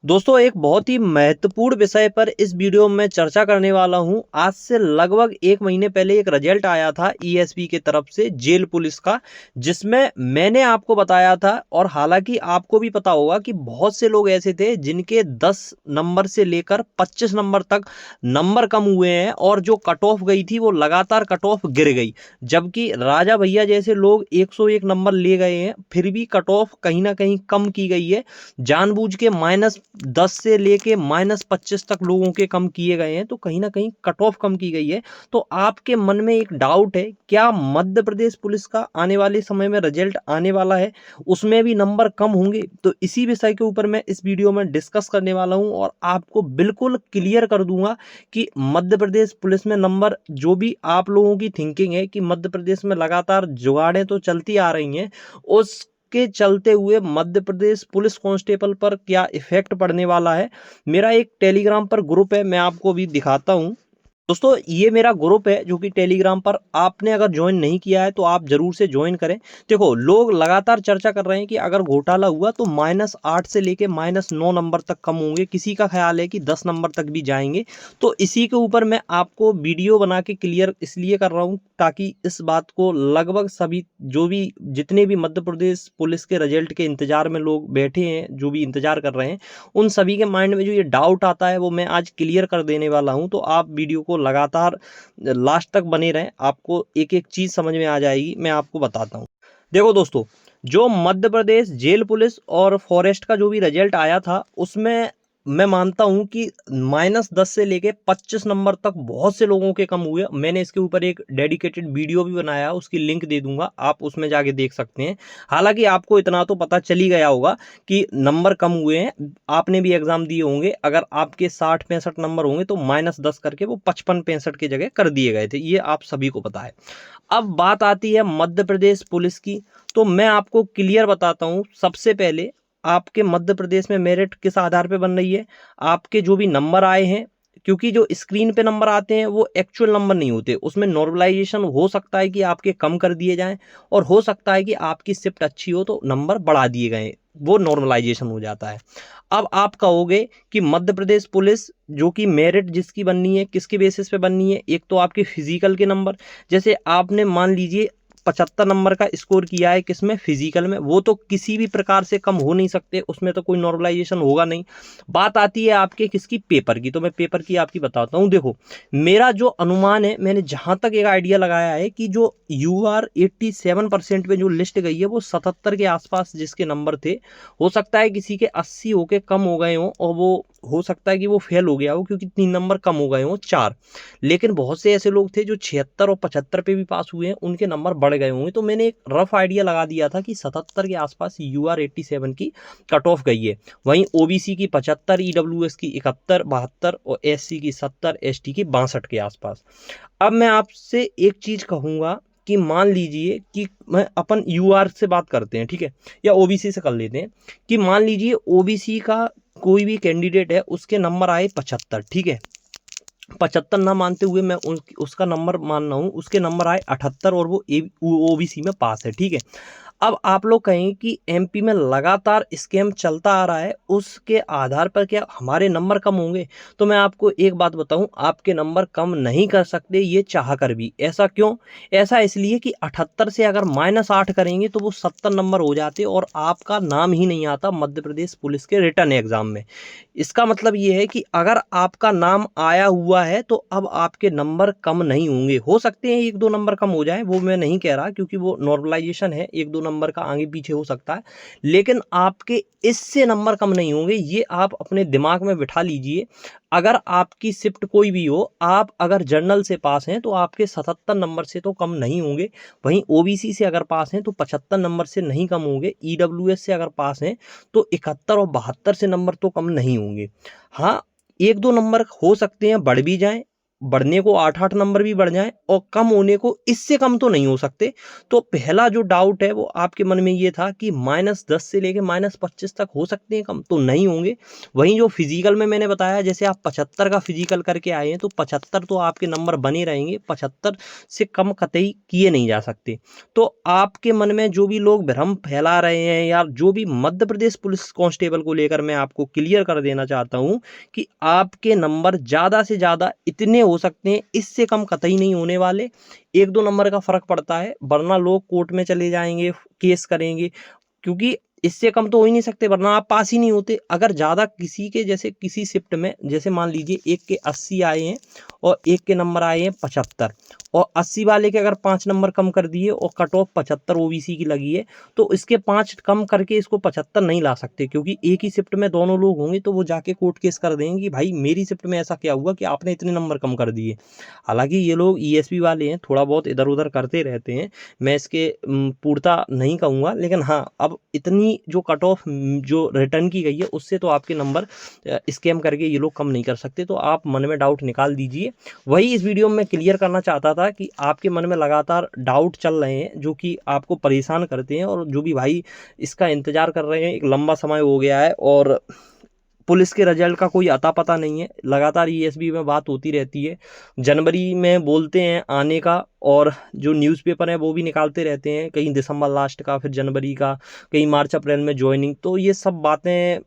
दोस्तों एक बहुत ही महत्वपूर्ण विषय पर इस वीडियो में चर्चा करने वाला हूं। आज से लगभग 1 महीने पहले एक रिजल्ट आया था ईएसपी की तरफ से जेल पुलिस का, जिसमें मैंने आपको बताया था। और हालांकि आपको भी पता होगा कि बहुत से लोग ऐसे थे जिनके 10 नंबर से लेकर 25 नंबर तक नंबर कम हुए हैं और जो कट ऑफ गई थी वो लगातार कट ऑफ गिर गई। जबकि राजा भैया जैसे लोग 101 नंबर ले गए हैं, फिर भी कट ऑफ कहीं ना कहीं कम की गई है। जानबूझ के -10 से लेके -25 तक लोगों के कम किए गए हैं, तो कहीं ना कहीं कट ऑफ कम की गई है। तो आपके मन में एक डाउट है, क्या मध्य प्रदेश पुलिस का आने वाले समय में रिजल्ट आने वाला है, उसमें भी नंबर कम होंगे? तो इसी विषय के ऊपर मैं इस वीडियो में डिस्कस करने वाला हूं और आपको बिल्कुल क्लियर कर दूंगा कि मध्य प्रदेश पुलिस में नंबर, जो भी आप लोगों की थिंकिंग है कि मध्य प्रदेश में लगातार जुगाड़ें तो चलती आ रही हैं, उस के चलते हुए मध्य प्रदेश पुलिस कांस्टेबल पर क्या इफेक्ट पड़ने वाला है। मेरा एक टेलीग्राम पर ग्रुप है, मैं आपको भी दिखाता हूं। दोस्तों ये मेरा ग्रुप है जो कि टेलीग्राम पर, आपने अगर ज्वाइन नहीं किया है तो आप जरूर से ज्वाइन करें। देखो लोग लगातार चर्चा कर रहे हैं कि अगर घोटाला हुआ तो -8 से लेके -9 नंबर तक कम होंगे, किसी का ख्याल है कि 10 नंबर तक भी जाएंगे। तो इसी के ऊपर मैं आपको वीडियो बना के क्लियर इसलिए कर रहा हूं ताकि इस बात को लगभग सभी, जो भी जितने भी मध्य प्रदेश पुलिस के रिजल्ट के इंतजार में लोग बैठे हैं, जो भी इंतजार कर रहे हैं, उन सभी के माइंड में जो ये डाउट आता है वो मैं आज क्लियर कर देने वाला हूं। तो आप वीडियो को लगातार लास्ट तक बने रहें, आपको एक एक चीज समझ में आ जाएगी। मैं आपको बताता हूं। देखो दोस्तों, जो मध्य प्रदेश जेल पुलिस और फॉरेस्ट का जो भी रिजल्ट आया था, उसमें मैं मानता हूं कि -10 से लेके 25 नंबर तक बहुत से लोगों के कम हुए। मैंने इसके ऊपर एक डेडिकेटेड वीडियो भी बनाया, उसकी लिंक दे दूंगा, आप उसमें जाके देख सकते हैं। हालांकि आपको इतना तो पता चल ही गया होगा कि नंबर कम हुए हैं, आपने भी एग्जाम दिए होंगे। अगर आपके 60-65 नंबर होंगे तो -10 करके वो 55-65 की जगह कर दिए गए थे, ये आप सभी को पता है। अब बात आती है मध्य प्रदेश पुलिस की, तो मैं आपको क्लियर बताता हूं। सबसे पहले आपके मध्य प्रदेश में मेरिट किस आधार पे बन रही है, आपके जो भी नंबर आए हैं, क्योंकि जो स्क्रीन पे नंबर आते हैं वो एक्चुअल नंबर नहीं होते, उसमें नॉर्मलाइजेशन हो सकता है कि आपके कम कर दिए जाएं, और हो सकता है कि आपकी शिफ्ट अच्छी हो तो नंबर बढ़ा दिए गए, वो नॉर्मलाइजेशन हो जाता है। अब आप कहोगे कि मध्य प्रदेश पुलिस जो कि मेरिट जिसकी बननी है, किसके बेसिस पे बननी है? एक तो आपके फिजिकल के नंबर, जैसे आपने मान लीजिए 75 नंबर का स्कोर किया है किसमें, फिजिकल में, वो तो किसी भी प्रकार से कम हो नहीं सकते, उसमें तो कोई नॉर्मलाइजेशन होगा नहीं। बात आती है आपके किसकी, पेपर की। तो मैं पेपर की आपकी बताता हूँ। देखो मेरा जो अनुमान है, मैंने जहां तक एक आइडिया लगाया है कि जो UR 87% पे जो लिस्ट गई है वो 77 के आसपास जिसके नंबर थे, हो सकता है किसी के 80 होके कम हो गए हों, और वो हो सकता है कि वो फेल हो गया हो क्योंकि 3 नंबर कम हो गए हों, 4। लेकिन बहुत से ऐसे लोग थे जो 76 और 75 पे भी पास हुए हैं, उनके नंबर बढ़ गए होंगे। तो मैंने एक रफ आइडिया लगा दिया था कि 77 के आसपास UR 87 की कट ऑफ गई है। वहीं OBC की 75, EWS की 71, 72 और SC की 70, ST की 62 के आसपास। अब मैं आपसे एक चीज कहूंगा कि मान लीजिए कि मैं अपन UR से बात करते हैं, ठीक है, या OBC से कर लेते हैं, कि मान लीजिए OBC का कोई भी कैंडिडेट है, उसके नंबर आए 75, ठीक है, 75 ना मानते हुए मैं उसका नंबर मान रहा हूं, उसके नंबर आए 78 और वो OBC में पास है, ठीक है। अब आप लोग कहें कि MP में लगातार स्कैम चलता आ रहा है, उसके आधार पर क्या हमारे नंबर कम होंगे? तो मैं आपको एक बात बताऊं, आपके नंबर कम नहीं कर सकते ये चाह कर भी। ऐसा क्यों? ऐसा इसलिए कि 78 से अगर -8 करेंगे तो वो 70 नंबर हो जाते और आपका नाम ही नहीं आता मध्य प्रदेश पुलिस के रिटर्न एग्जाम में। इसका मतलब ये है कि अगर आपका नाम आया हुआ है तो अब आपके नंबर कम नहीं होंगे। हो सकते हैं 1-2 नंबर कम हो जाएं, वो मैं नहीं कह रहा, क्योंकि वो नॉर्मलाइजेशन है, 1-2 नंबर का आगे पीछे हो सकता है, लेकिन आपके इससे नंबर कम नहीं होंगे, ये आप अपने दिमाग में बिठा लीजिए। अगर आपकी शिफ्ट कोई भी हो, आप अगर जर्नल से पास हैं तो आपके 77 नंबर से तो कम नहीं होंगे। वहीं OBC से अगर पास हैं तो 75 नंबर से नहीं कम होंगे। EWS से अगर पास हैं तो 71 और 72 से नंबर तो कम नहीं होंगे। हाँ, 1-2 नंबर हो सकते हैं बढ़ भी जाएं, बढ़ने को 8-8 नंबर भी बढ़ जाए और कम होने को इससे कम तो नहीं हो सकते। तो पहला जो डाउट है वो आपके मन में ये था कि -10 से लेके -25 तक हो सकते हैं कम, तो नहीं होंगे। वहीं जो फिजिकल में मैंने बताया, जैसे आप 75 का फिजिकल करके आए हैं तो 75 तो आपके नंबर बने रहेंगे, 75 से कम कतई किए नहीं जा सकते। तो आपके मन में जो भी लोग भ्रम फैला रहे हैं या जो भी मध्य प्रदेश पुलिस कांस्टेबल को लेकर, मैं आपको क्लियर कर देना चाहता हूं कि आपके नंबर ज़्यादा से ज़्यादा इतने हो सकते हैं, इससे कम कतई नहीं होने वाले। 1-2 नंबर का फ़र्क पड़ता है, वरना लोग कोर्ट में चले जाएंगे, केस करेंगे, क्योंकि इससे कम तो हो ही नहीं सकते, वरना आप पास ही नहीं होते। अगर ज़्यादा किसी के, जैसे किसी शिफ्ट में, जैसे मान लीजिए एक के 80 आए हैं और एक के नंबर आए हैं 75, और 80 वाले के अगर 5 नंबर कम कर दिए और कट ऑफ 75 ओबीसी की लगी है, तो इसके 5 कम करके इसको 75 नहीं ला सकते, क्योंकि एक ही शिफ्ट में दोनों लोग होंगे तो वो जाके कोर्ट केस कर देंगे कि भाई मेरी शिफ्ट में ऐसा क्या हुआ कि आपने इतने नंबर कम कर दिए। हालांकि ये लोग ईएसपी वाले हैं, थोड़ा बहुत इधर उधर करते रहते हैं, मैं इसके पूर्णता नहीं कहूँगा, लेकिन हाँ, अब इतनी जो कट ऑफ जो रिटर्न की गई है उससे तो आपके नंबर स्कैम करके ये लोग कम नहीं कर सकते। तो आप मन में डाउट निकाल दीजिए। वही इस वीडियो में मैं क्लियर करना चाहता था कि आपके मन में लगातार डाउट चल रहे हैं जो कि आपको परेशान करते हैं, और जो भी भाई इसका इंतजार कर रहे हैं, एक लंबा समय हो गया है और पुलिस के रिजल्ट का कोई अता पता नहीं है। लगातार ईएसबी में बात होती रहती है, जनवरी में बोलते हैं आने का, और जो न्यूज़पेपर है वो भी निकालते रहते हैं, कहीं दिसंबर लास्ट का, फिर जनवरी का, कहीं मार्च अप्रैल में ज्वाइनिंग। तो ये सब बातें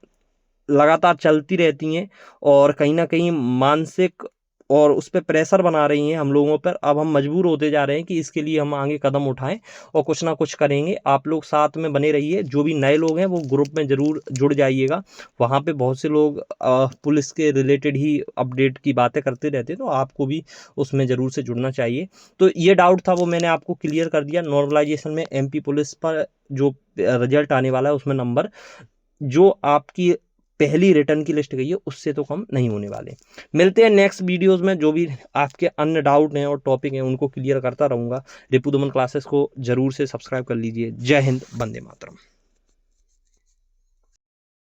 लगातार चलती रहती हैं और कहीं ना कहीं मानसिक और उस पर प्रेशर बना रही हैं हम लोगों पर। अब हम मजबूर होते जा रहे हैं कि इसके लिए हम आगे कदम उठाएं और कुछ ना कुछ करेंगे। आप लोग साथ में बने रहिए, जो भी नए लोग हैं वो ग्रुप में ज़रूर जुड़ जाइएगा। वहाँ पे बहुत से लोग पुलिस के रिलेटेड ही अपडेट की बातें करते रहते हैं, तो आपको भी उसमें ज़रूर से जुड़ना चाहिए। तो ये डाउट था वो मैंने आपको क्लियर कर दिया। नॉर्मलाइजेशन में एमपी पुलिस पर जो रिजल्ट आने वाला है उसमें नंबर जो आपकी पहली रिटर्न की लिस्ट गई है उससे तो कम नहीं होने वाले। मिलते हैं नेक्स्ट वीडियोस में, जो भी आपके अन्य डाउट हैं और टॉपिक हैं उनको क्लियर करता रहूँगा। रिपु दमन क्लासेस को जरूर से सब्सक्राइब कर लीजिए। जय हिंद, वंदे मातरम।